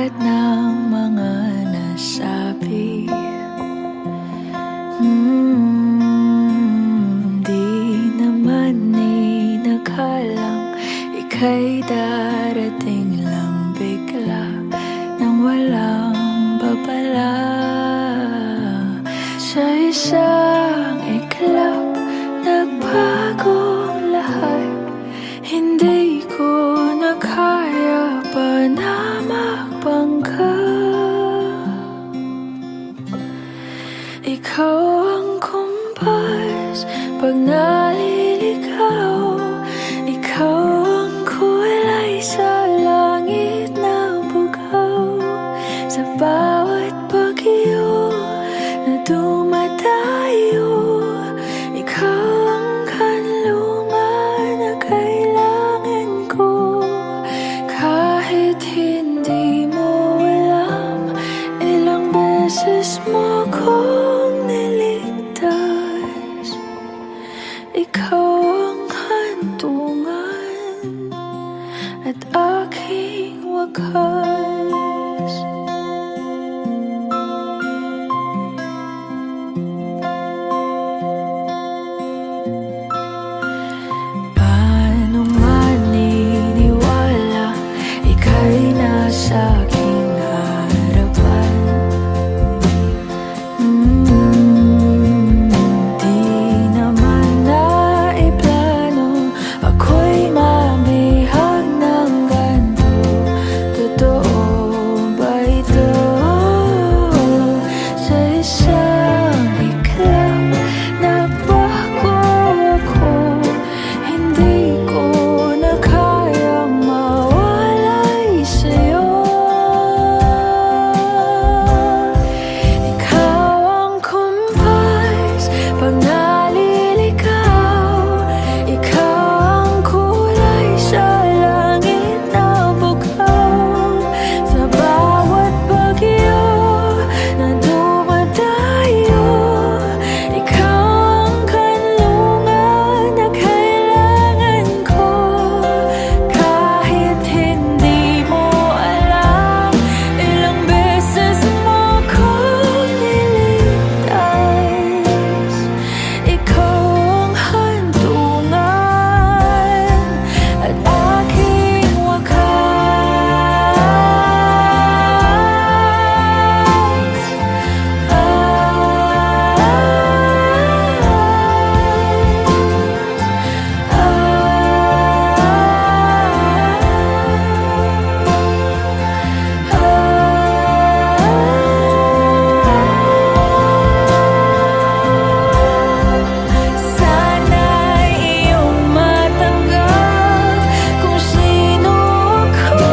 lahat ng mga nasabi. Di naman inakalang ika'y darating lang bigla nang walang babala. Sa isang iglap, nagbagong lahat. Hindi ko na kaya pa na magbangga. Ikaw ang kumpas pag naliligaw. Ikaw ang kulay sa langit na bugaw. Sa bawat bagyo na dumadayo, ikaw ang kanlungan na kailangan ko. Kahit hindi mo alam, ilang beses mo kong niligtas. Ikaw ang hantungan at aking wakas. Paano maniniwala ika'y nasa aking harapan? Di naman naiplano ako'y mabihag ng ganito. Totoo ba ito? Sa isang iglap, nagbago ako. Hindi ko na kayang mawalay sa'yo. Ikaw ang kumpas pag naliligaw. Ikaw ang kulay sa langit na bugaw. Sa bawat bagyo na dumadayo, ikaw ang kanlungan na kailangan ko. Kahit hindi mo alam, ilang beses mo kong niligtas. Ikaw ang hantungan at aking wakas. Sana'y iyong matanggap kung sino ako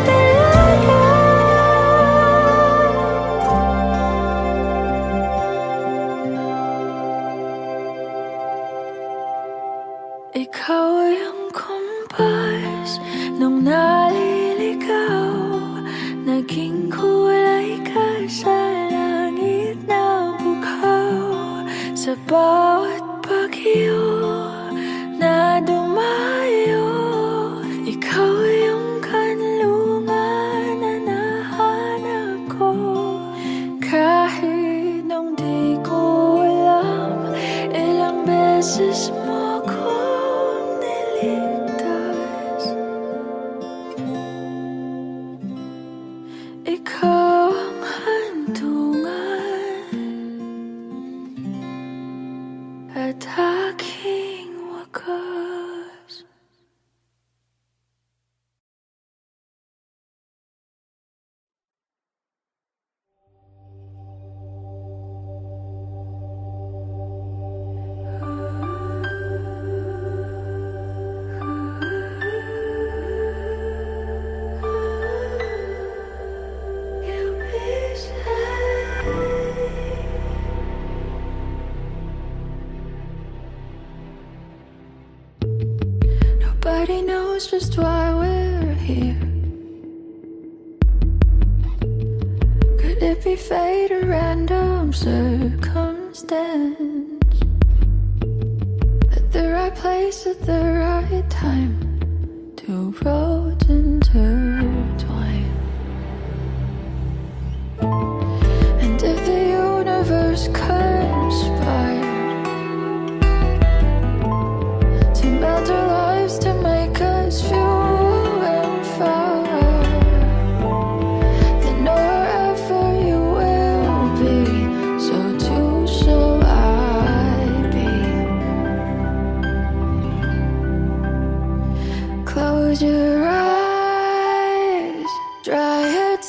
talaga. Ikaw ang kumpas nung naliligaw. Naging kulay ka sa langit na bugaw. Sa bawat bagyo na dumayo, ikaw yung kanlungan na nahanap ko. Kahit nung di ko alam, ilang beses mo kong niligtas. Ikaw ang hantungan at aking wakas. You'll be safe. Nobody knows just why we're here. Could it be fate or random circumstance? At the right place at the right time, two roads intertwine.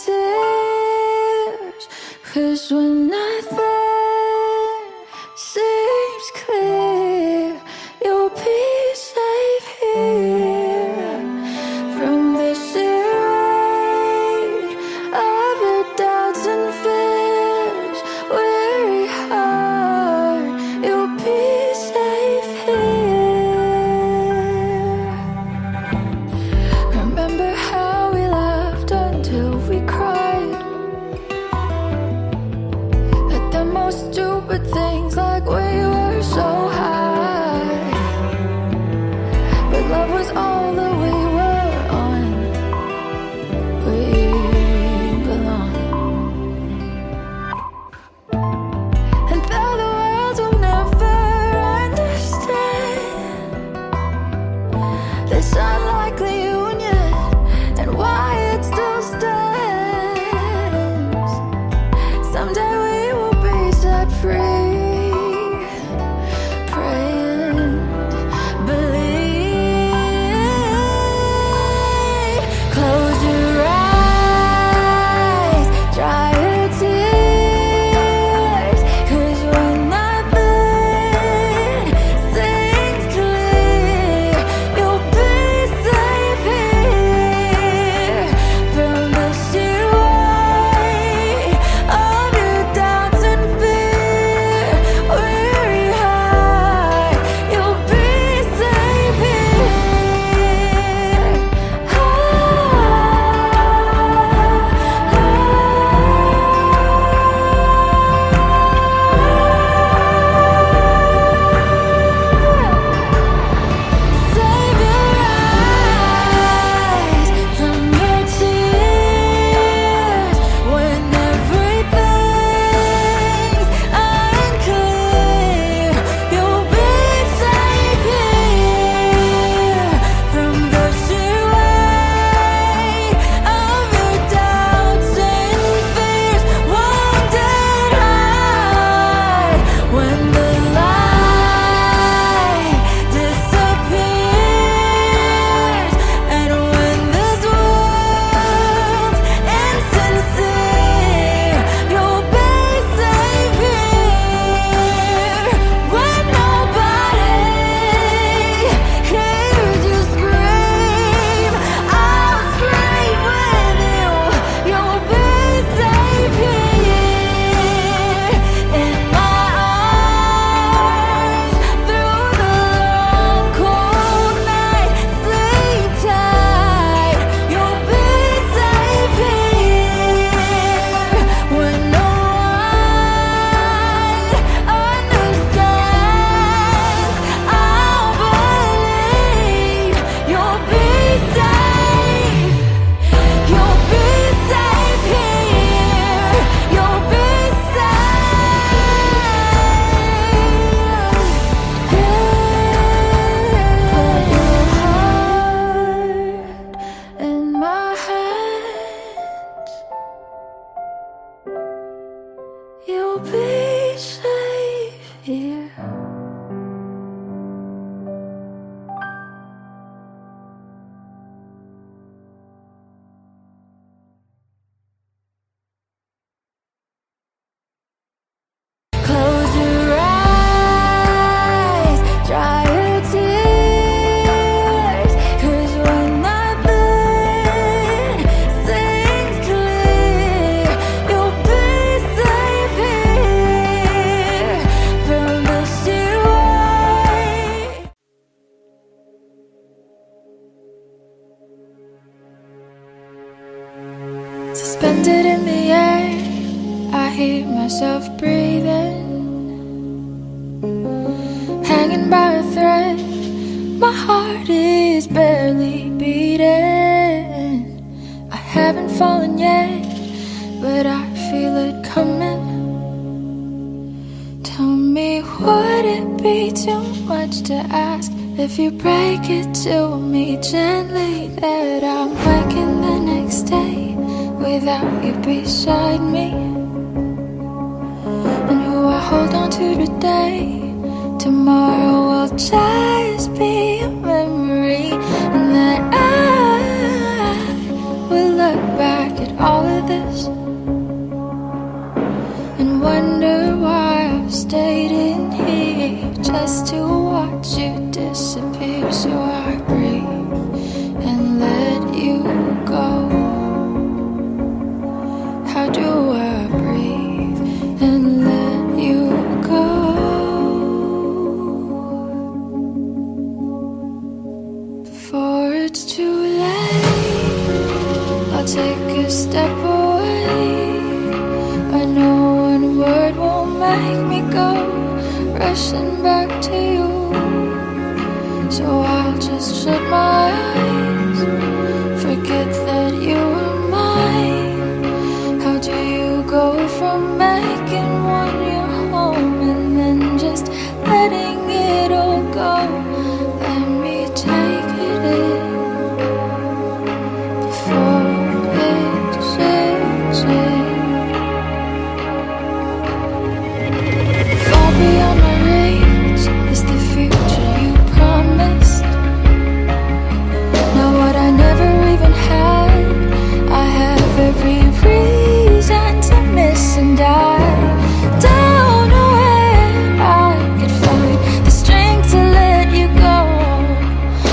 tears. 'Cause when nothing seems clear, you'll be safe here from the weight of your doubts and fears. Weary heart, you'll be safe here. Remember how we laughed until we cried at the most stupid things, like we were so high. But love was all that we were on. We belong. And though the world will never understand this unlikely union and why it still stands, someday we will be set free. Pray and believe. Close your eyes, dry your tears. 'Cause when nothing seems clear, you'll be safe here from the sheer weight of your doubts and fear. Weary heart, you'll be safe here. Save your eyes from your tears when everything's unclear. You'll be safe here from the sheer weight of your doubts and fears. Wounded heart, when the light disappears, and when this world's insincere, you'll be safe here when nobody hears you scream. I'll scream with you. You'll be safe here in my arms through the long cold night. Sleep tight. You'll be safe here when no one understands. I'll believe you'll be safe. You'll be safe here. You'll be safe. Put your heart in my hands. You'll be safe here. Close your eyes, dry your tears. 'Cause when nothing seems clear, you'll be safe here from the sheer weight. Suspended in the air, I hear myself breathing, hanging by a thread. My heart is barely beating. I haven't fallen yet, but I feel it coming. Tell me, would it be too much to ask if you break it to me gently that I'm waking the next day without you beside me? And who I hold on to today, tomorrow will just be a memory, and that I will look back at all of of this and wonder why I've stayed in here just to watch you disappear. So I breathe and let you go. How do I breathe and let you go before it's too late? I'll take a step away. I know one word won't make me go rushing back to you. So I'll just shut my eyes, forget that you were mine. How do you go from making one your home and then just letting it all go? Let me take it in before it sinks in. Far beyond my reach is the future you promised. Now what I never even had, I have every reason to miss, and I don't know where I could find the strength to let you go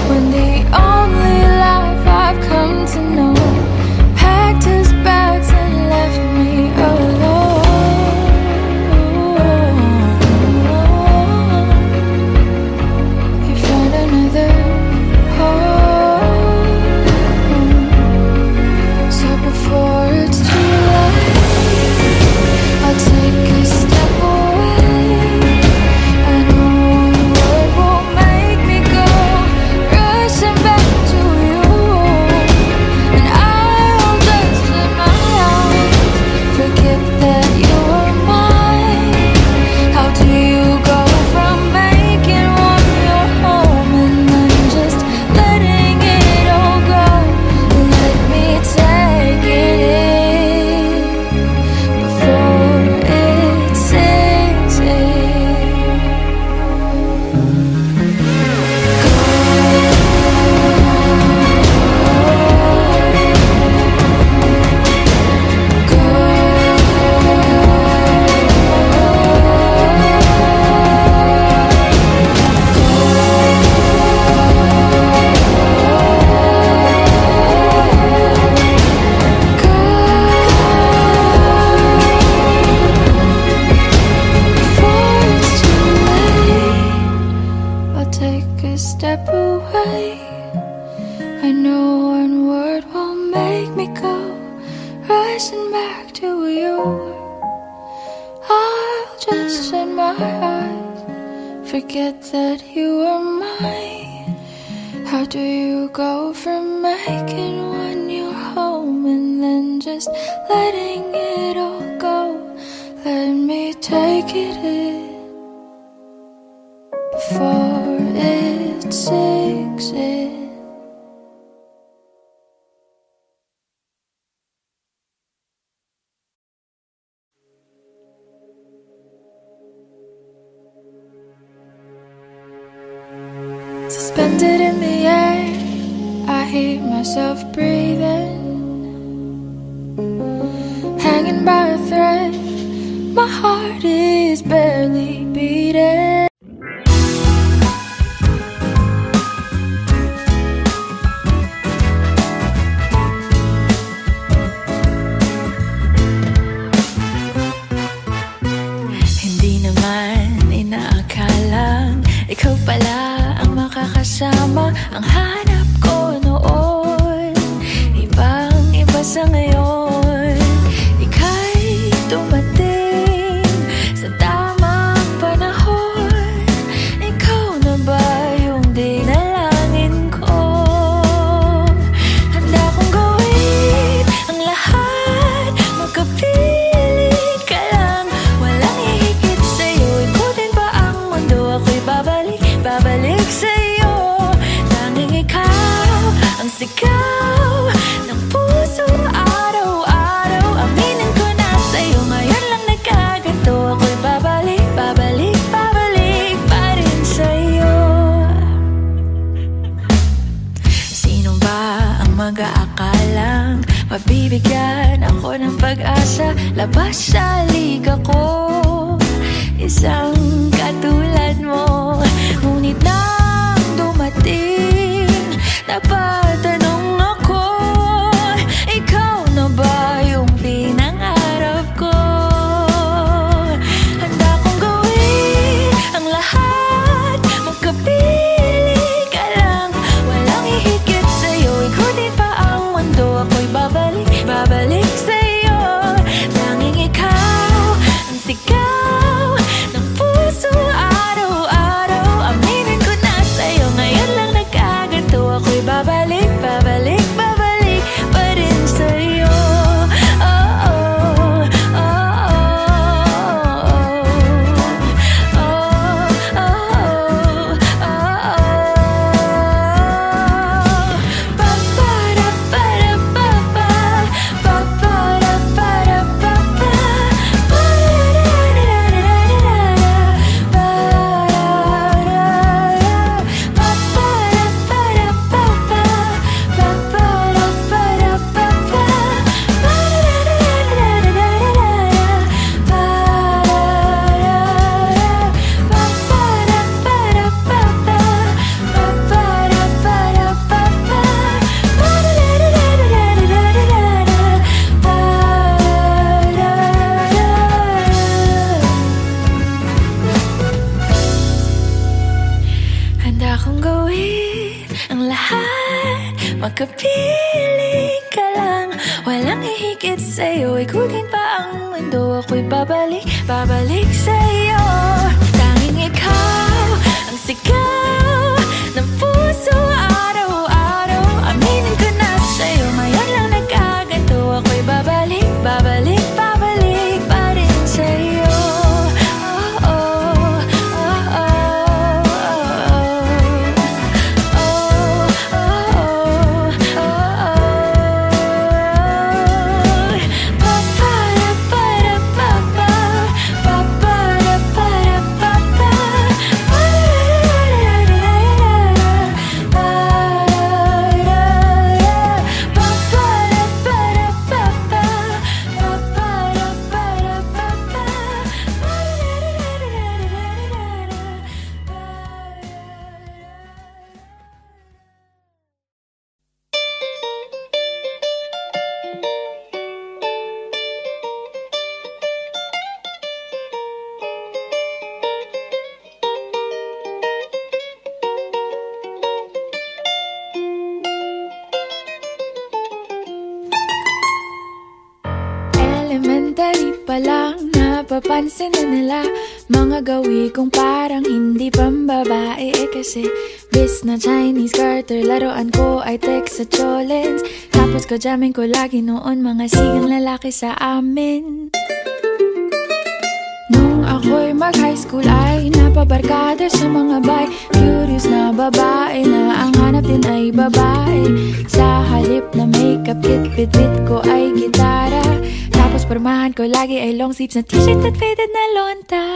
when the only life I've come to know packed his bags and left me alone. You found another home. So before it's too late, I'll take a step away. I know one word won't make me go rushing back to you, and I'll just shut my eyes, forget that you were mine. How do you go from making one your home and then just letting it all go? Let me take it in before it sinks in. Before it's too late, I'll take a step away. I know one word won't make me go rushing back to you. I'll just shut my eyes, forget that you were mine. How do you go from making one your home and then just letting it all go? Let me take it in before it sinks in. Suspended in the air, I hear myself breathing, hanging by a thread. My heart is barely beating. Hindi naman inaakalang ikaw pala ang makakasama. Ang hanap ko noon, ibang-iba sa ngayon. Ika'y dumating sa tamang panahon. Ikaw na ba yung dinalangin ko? Handa kong gawin ang lahat, magkapiling ka lang. Walang hihigit sa'yo, ikutin pa ang mundo. Ako'y babalik sa'yo. Tanging pag-asa, labas sa liga ko, isang katulad mo. Ngunit nang dumating, napatanong ako, ikaw na ba yung pinangarap ko? Handa kong gawin ang lahat, magkapiling ka lang, walang ihigit sa'yo. Ikutin pa ang mundo, ako'y babalik, babalik sa'yo. Tanging ikaw ang sigaw ng puso araw-araw. Aminin ko na sa'yo, ngayon lang nagkaganto. Ako'y babalik, babalik, babalik pa rin sa'yo. Oh, oh, oh, oh, oh, oh, oh, handa kong gawin ang lahat, magkapiling ka lang, walang ihigit sa'yo. Ikutin pa ang mundo, ako'y babalik, babalik sa'yo. Tanging ikaw ang sigaw ng puso araw-araw. Aminin ko na sa'yo, ngayon lang nagkaganto. Ako'y babalik, babalik, babalik pa rin sa'yo. Oh, oh, oh, oh, elementary pa lang, napapansin na nila mga gawi kong parang hindi pambabae. Kasi bis na Chinese garter, laruan ko ay text sa cholens. Tapos kajamin ko lagi noon mga sigang lalaki sa amin. Nung ako'y mag-high school ay napabarkada sa mga bay. Curious na babae na ang hanap din ay babae. Sa halip na makeup kit, bit-bit ko ay gitara. Tapos pormahan ko lagi ay long sleeves na t-shirt at faded na lonta.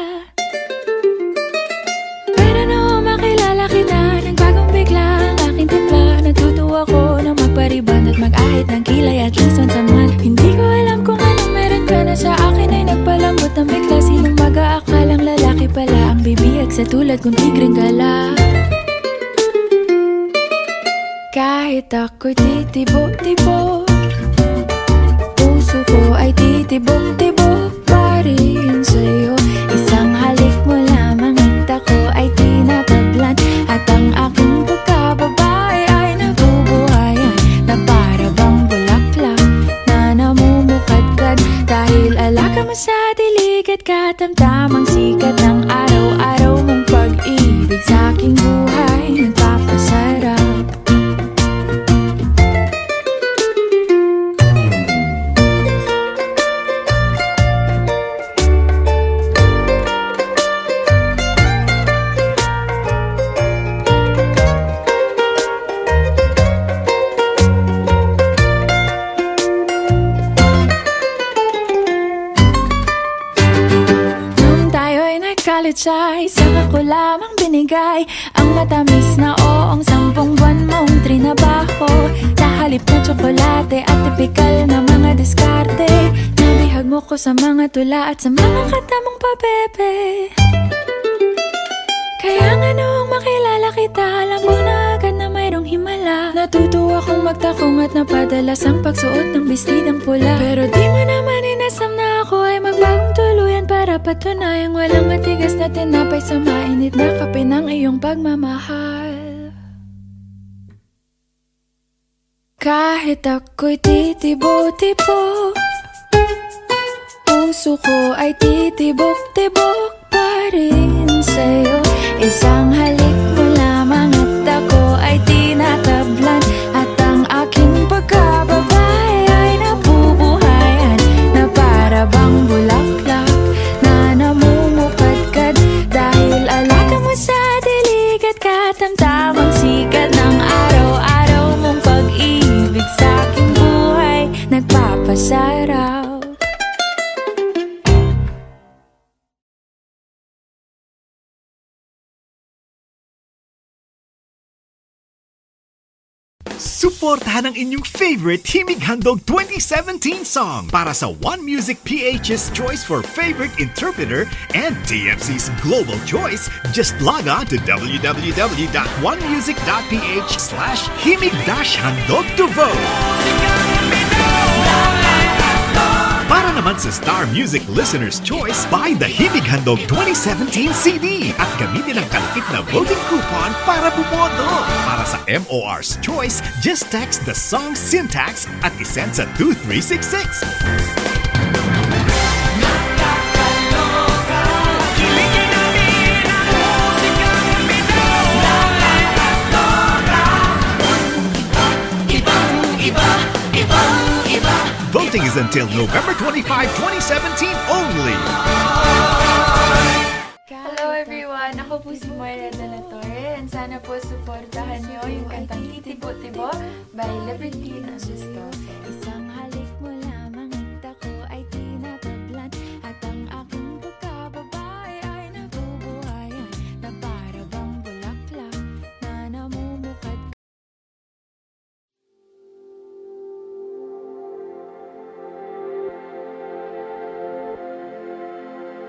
Pero nung makilala kita, nagbagong bigla ang aking timpla. Natutuwa ko na magpariban at mag-ahit ng kilay at least once a month. Hindi ko alam kung anong meron ka na sa akin ay nagpalambot ng bigla. Sinong mag-aakalang lalaki pala ang bibiyag sa tulad kong tigreng gala. Kahit ako'y titibo-tibo, puso ko ay titibok-tibok pa rin sa'yo. Isang halik mo lamang at ako ay tinatablan. At ang aking pagkababae ay nabubuhayan na para bang bulaklak na namumukadkad. Dahil alaga mo sa dilig at katamtamang sikat ng araw-araw mong pag-ibig sa aking buhay nagpapasarap. Ay saka ko lamang binigay ang matamis na oong 10 buwan mong trinabaho. Sa halip na tsokolate at tipikal na mga diskarte na mo ko sa mga tula at sa mga katamong pabebe. Kaya nga noong makilala kita, alam ko na agad na mayroong himala. Natuto akong magtakong at napadalas ang pagsuot ng bestidang pula. Pero di mo naman inasam na ako ay magbagong tuluyan para patunayang walang matigas na tinapay sa mainit na kape ng iyong pagmamahal. Kahit ako'y titibo-tibo, puso ko ay titibok-tibok pa rin sa'yo. Isang halik mo lamang at ako ay tinatablan, at ang aking pagkababay ay nabubuhayan na para bang bulaklak na namumukadkad. Dahil alaga mo sa dilig at katamtamang sikat ng araw-araw mong pag-ibig sa aking buhay nagpapasaraw. Suportahan ang inyong favorite Himig Handog 2017 song para sa One Music PH's choice for favorite interpreter and TFC's global choice. Just log on to www.onemusic.ph/himig-handog to vote. Para naman sa Star Music Listener's Choice, buy the Himig Handog 2017 CD at gamitin ang kalakip na voting coupon para bumoto. Para sa MOR's Choice, just text the song syntax at isend sa 2366. Voting is until November 25, 2017 only. Hello everyone! Ako po si Moira de la Torre, and sana po suportahan niyo yung kantang Titibo-Tibo by Liberty Sisto. Isang halik mo lamang at ako ay tinatablan, at ang aking pagkababay ay nabubuhayan na para bang bulaklak na namumukad.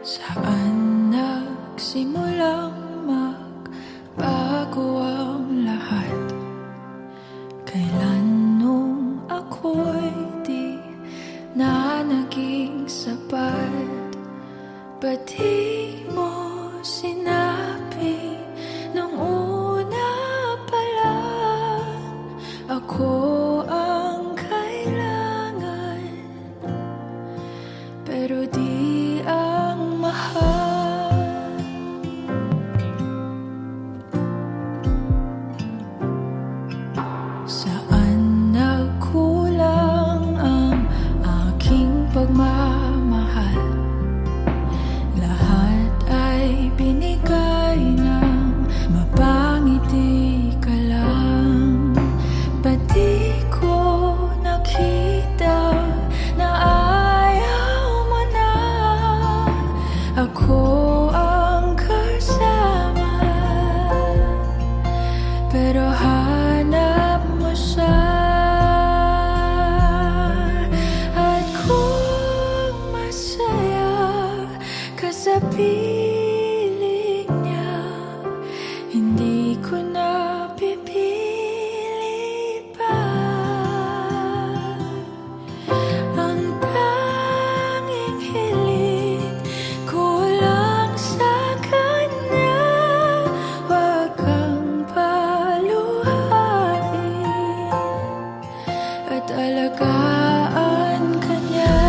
Saan nagsimulang magbago ang lahat? Kailan nung ako'y di na naging sapat? Ba't di mo sinabi nung una pa lang ako ang kailangan, pero di ang mahal? Saan nagkulang ang aking pagmamahal? Lahat ay binigay ng mapangiti ka lang. Ba't di ko nakita na ayaw mo na ako ang kasama? Pero hanap mo siya, at kung masaya ka sa piling niya, hindi ko na pipilit pa. Ang tanging hiling ko lang sa kanya, wag kang paluhain at alagaan ka niya.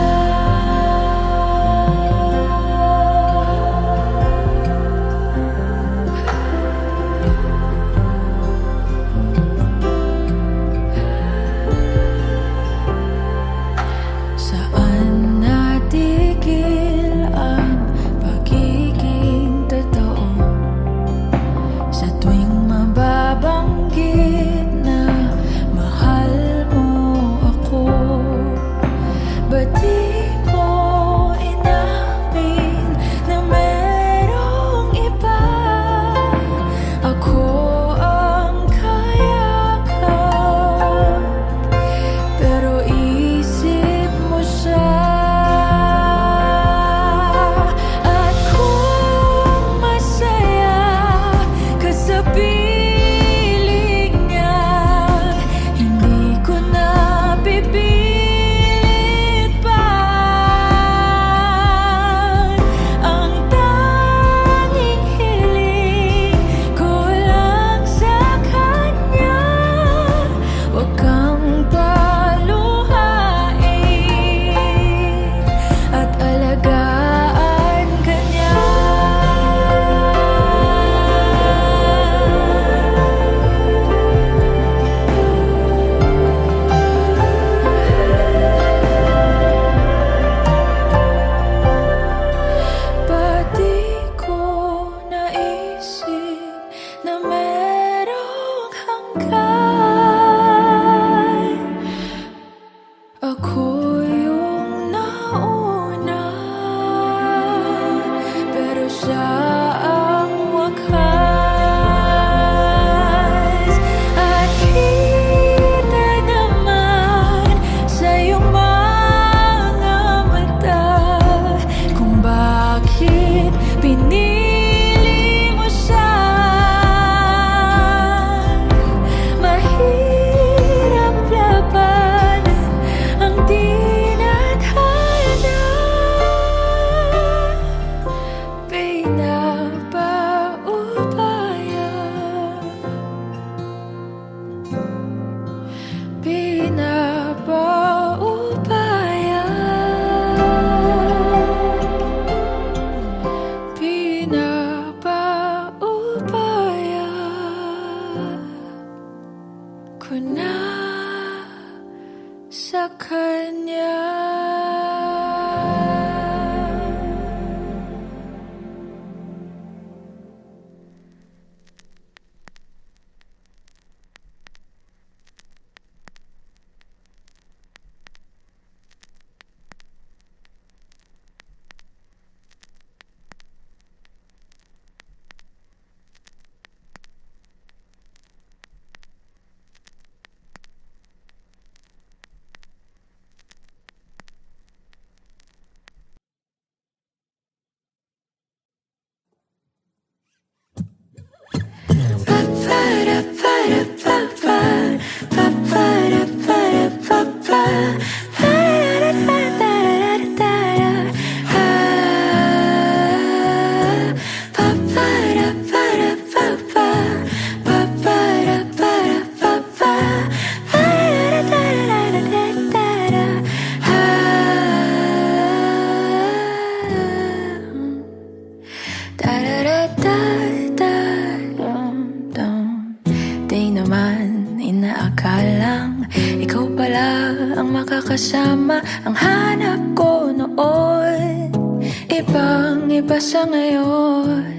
kasama ang hanap ko noon. Ibang-iba sa ngayon.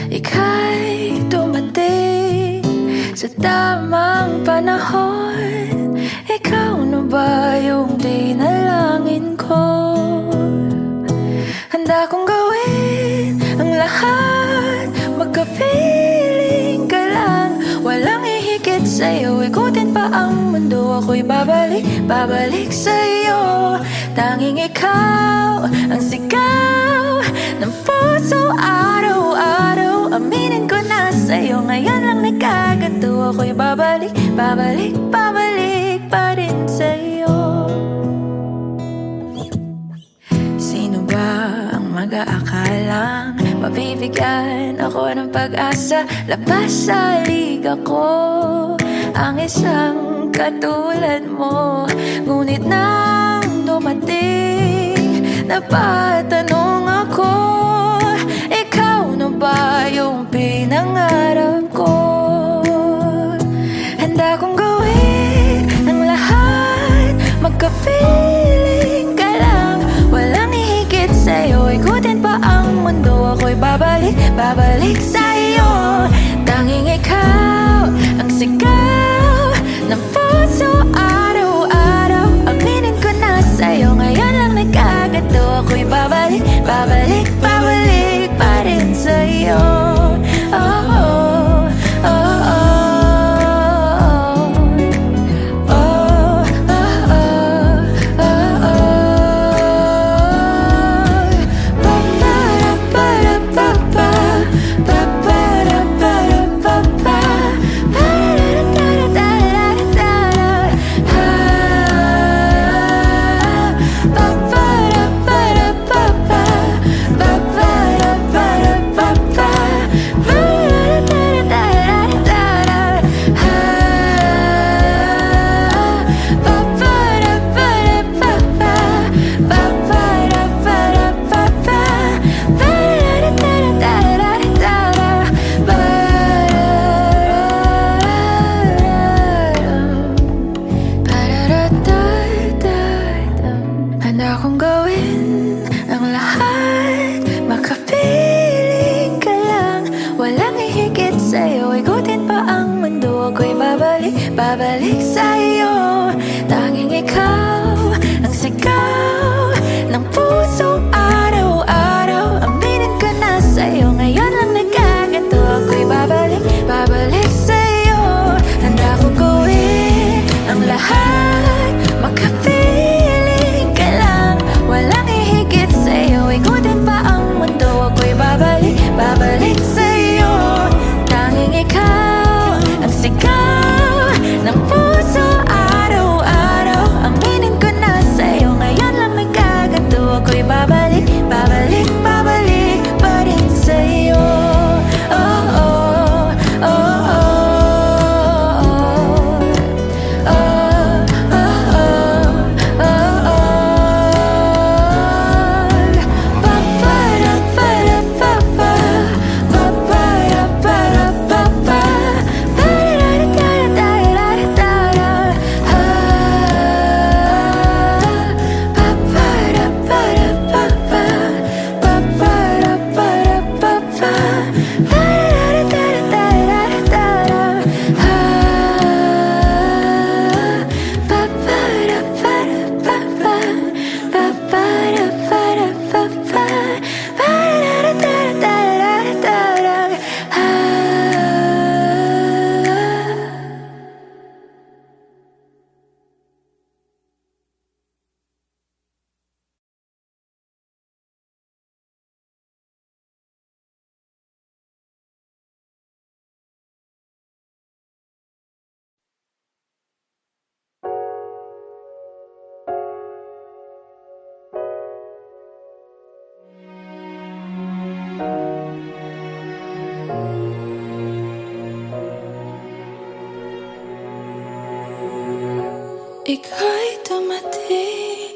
Ika'y dumating sa tamang panahon. Ikaw na ba yung dinalangin ko? Handa kong gawin ang lahat, magkapiling ka lang. Walang ihigit sa'yo, ikutin pa ang mundo. Ako'y babalik sa'yo. Tanging ikaw ang sigaw ng puso araw-araw. Aminin ko na sa'yo, ngayon lang nagkaganto. Ako'y babalik pa rin sa'yo. Sino ba ang mag-aakalang mabibigyan ako ng pag-asa? Labas sa liga ko ang isang katulad mo. Ngunit nang dumating, napatanong ako, ikaw na ba yung pinangarap ko? Handa kong gawin ang lahat, magkapiling ka lang. Walang ihigit sa'yo, ikutin pa ang mundo. Ako'y babalik sa'yo. Tanging ikaw ang sigaw ng puso araw-araw. Aminin ko na sa'yo, ngayon lang nagkaganto. Ako'y babalik pa rin sa'yo. Oh, oh, oh, oh. Babalik sa'yo. Tanging ikaw ang sigaw ng puso araw-araw. Aminin ko na sa'yo, ngayon lang nagkaganto. Ako'y babalik sa'yo. Handa kong gawin ang lahat, magkapiling ka lang. Walang ihigit sa'yo, ikutin pa ang mundo. Ako'y babalik sa'yo. Tanging ikaw ang sigaw ng puso araw-araw. Aminin ko na sa'yo, ngayon lang nagkaganto. Ako'y babalik pa rin sa'yo. Oh, oh, oh, oh, oh, oh, oh, oh, oh. Pa-pa-ra-pa-ra-pa-pa, pa-pa-ra-pa-ra-pa-pa. Ika'y dumating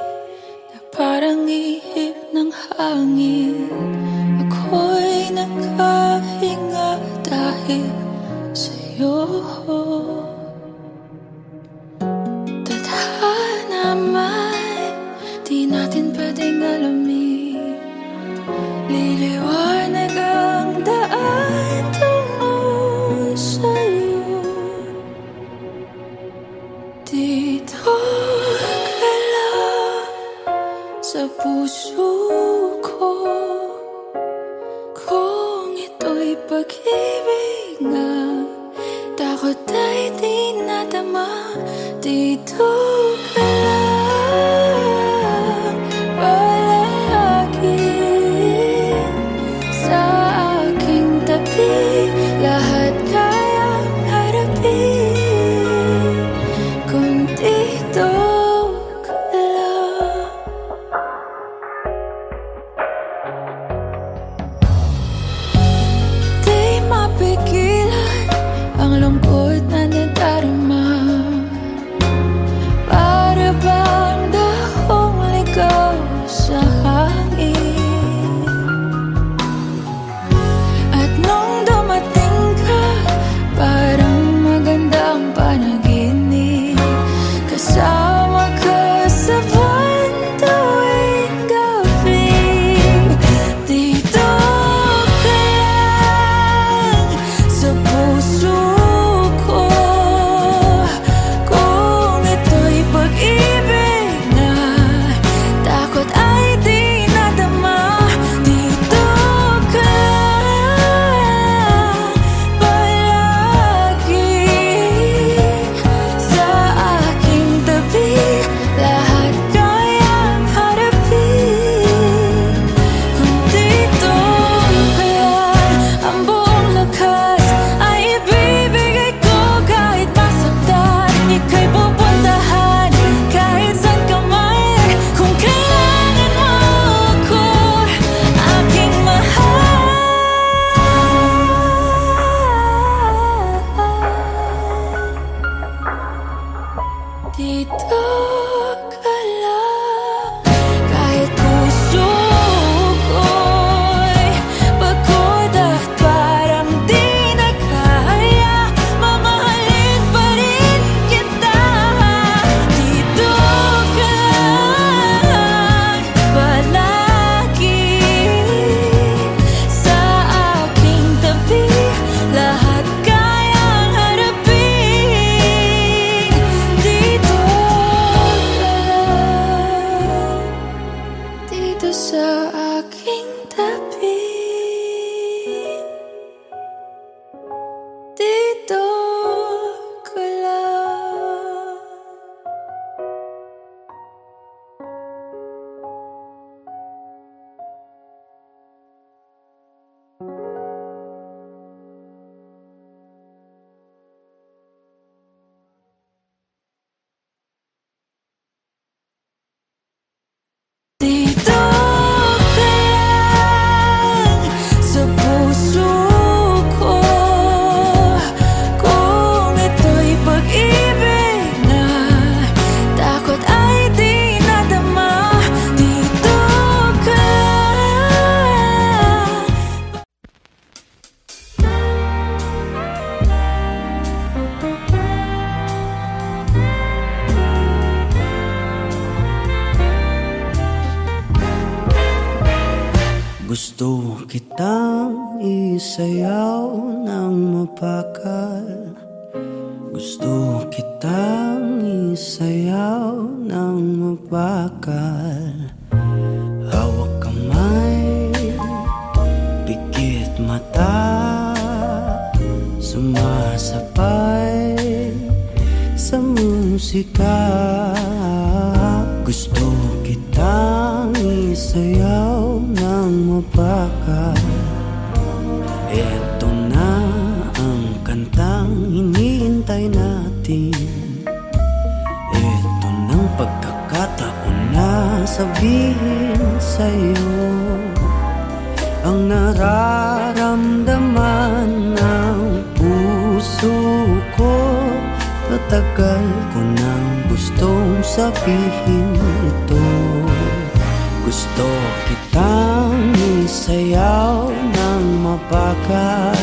na parang ihip ng hangin. Ako'y nakahinga dahil sa'yo. Tadhana man puso ko, kung ito'y pag-ibig nga, takot ay di nadama. Dito ka lang palagi sa aking tabi, lahat kayang harapin kung dito ka lang. Di mapigilan ang lungkot na nadarama, para bang dahong ligaw sa hangin. At nung dumating ka, parang magandang panaginip, kasama ka sa buwan tuwing gabi. Dito ka lang sa puso ko, kung ito'y pag-ibig na, takot ay di nadama. Dito ka lang palagi sa aking tabi, lahat kayang harapin kung dito ka lang. Ang buong lakas ay ibibigay ko kahit masaktan, ika'y pupuntahan kahit saan ka man. Kung kailangan mo ako, aking mahal, dito ka lang. Kahit puso ko'y pagod at parang di na kaya, mamahalin pa rin kita. Dito ka lang palagi sa aking tabi, lahat kayang harapin. Dito ka lang, dito sa aking tabi, dito ka lang. Dito ka lang sa puso ko, kung ito'y pag-ibig na, takot ay di nadama. Dito ka lang. Gusto kitang isayaw ng mapakal, gusto kitang isayaw ng mapakal. Hawak kamay, pikit mata, sumasabay sa musika. Gusto kitang isayaw ng mapakal. Eto na ang kantang hinihintay natin, eto ng pagkakataon na sabihin sa'yo ang nararamdaman ng puso ko. Matagal ko nang gustong sabihin ito. Gusto kitang isayaw ng mapakal,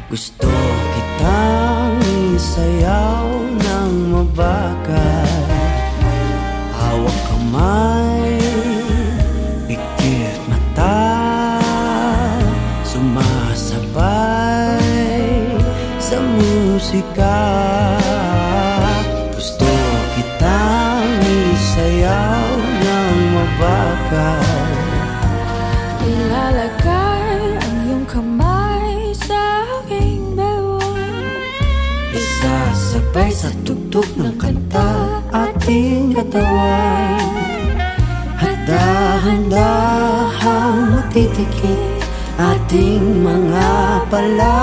gusto kitang isayaw ng mabagal. Hawak kamay, pikit mata, sumasabay sa musika. Gusto kitang isayaw ng mabagal. Sabay sa tugtog ng kanta ating katawan, handa-handahang matitikit ating mga pala.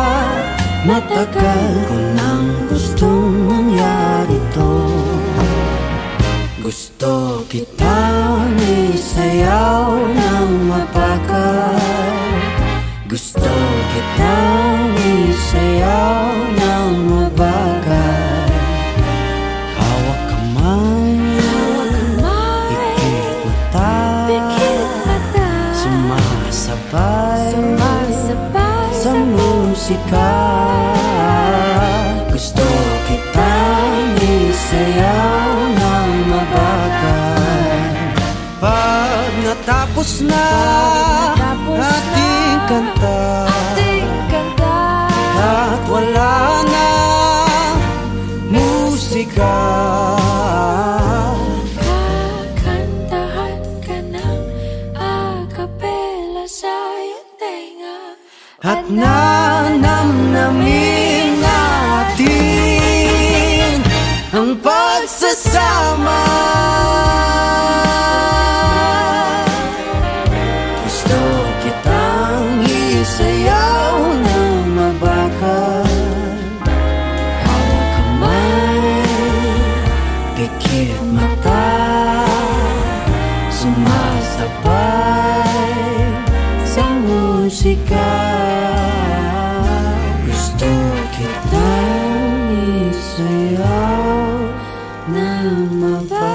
Matagal ko nang gustong mangyari to. Gusto kitang isayaw ng mapagal, gusto kitang isayaw ng mabagal. Hawak kamay, pikit mata, sumasabay sa musika. Gusto kitang isayaw ng mabagal. Pag natapos na ating kanta, at wala na musika, kakantahan ka ng a-capella sa iyong tenga, at nanamnamin natin ang pagsasama. Gusto kitang isayaw ng mabagal. Hawak kamay, pikit mata, sumasabay sa musika. Gusto kitang isayaw ng mabagal.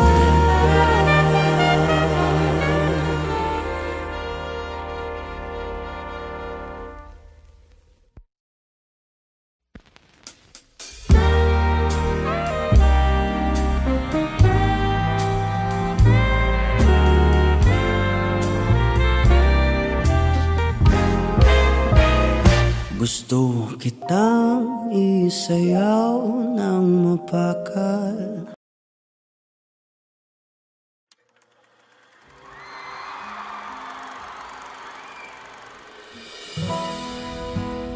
Gusto kitang isayaw ng mapagal.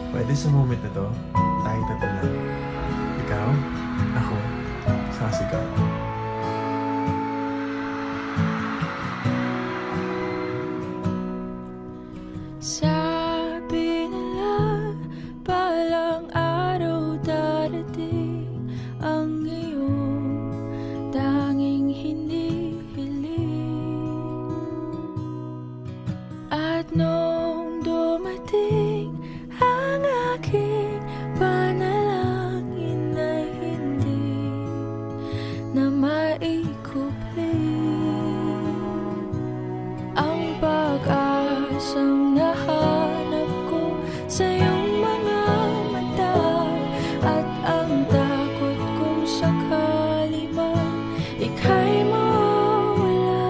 Pwede sa moment na to, tayo tatlo. Ikaw, ako, sasigaw. sabi nila palang araw darating ang iyong tanging hinihiling. At nung dumating ang aking panalangin na hindi na maikupli, ang pag-asang nahanap ko sa iyong mga mata, at ang takot kung sakali man ika'y mawala.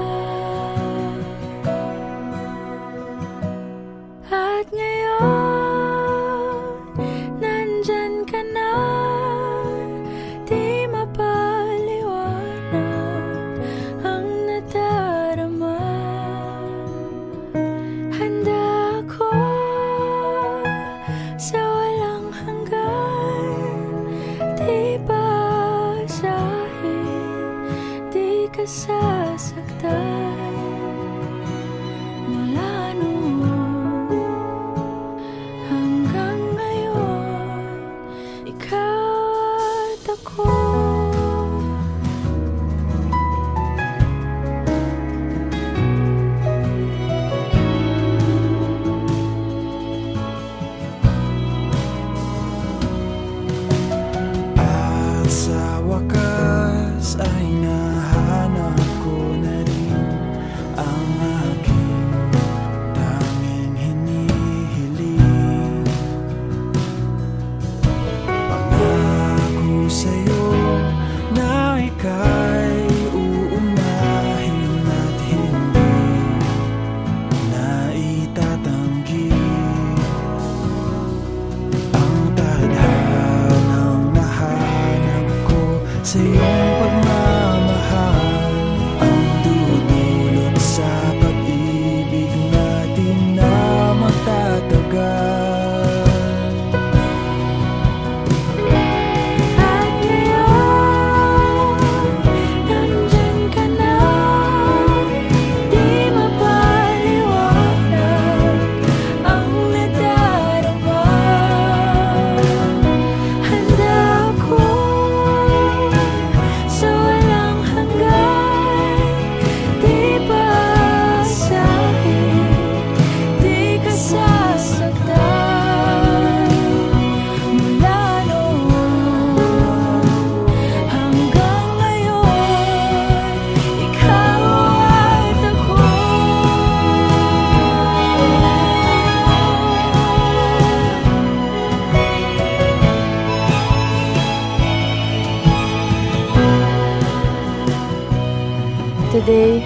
Today,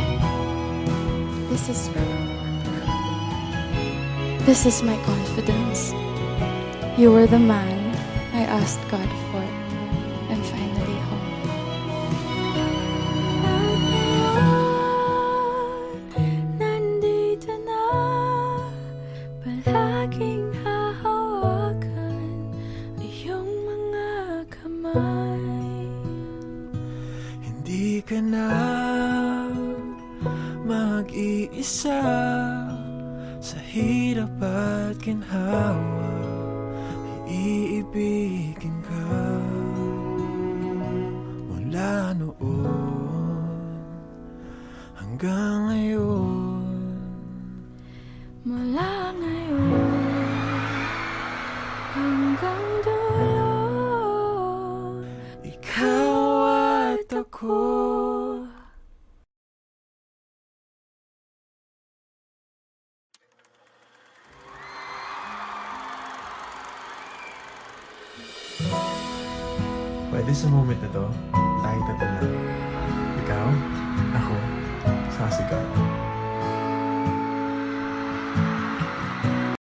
this is my confidence. You were the man I asked God for. I'm finally home. Nandito na, palaging hahawakan iyong mga kamay. Hindi ka na mag-iisa sa hirap at ginhawa. Iibigin ka mula noon hanggang ngayon. Mula ngayon hanggang dulo, ikaw at ako. Pwede sa moment na to, tayo tatlo lang. Ikaw, ako, saka si God.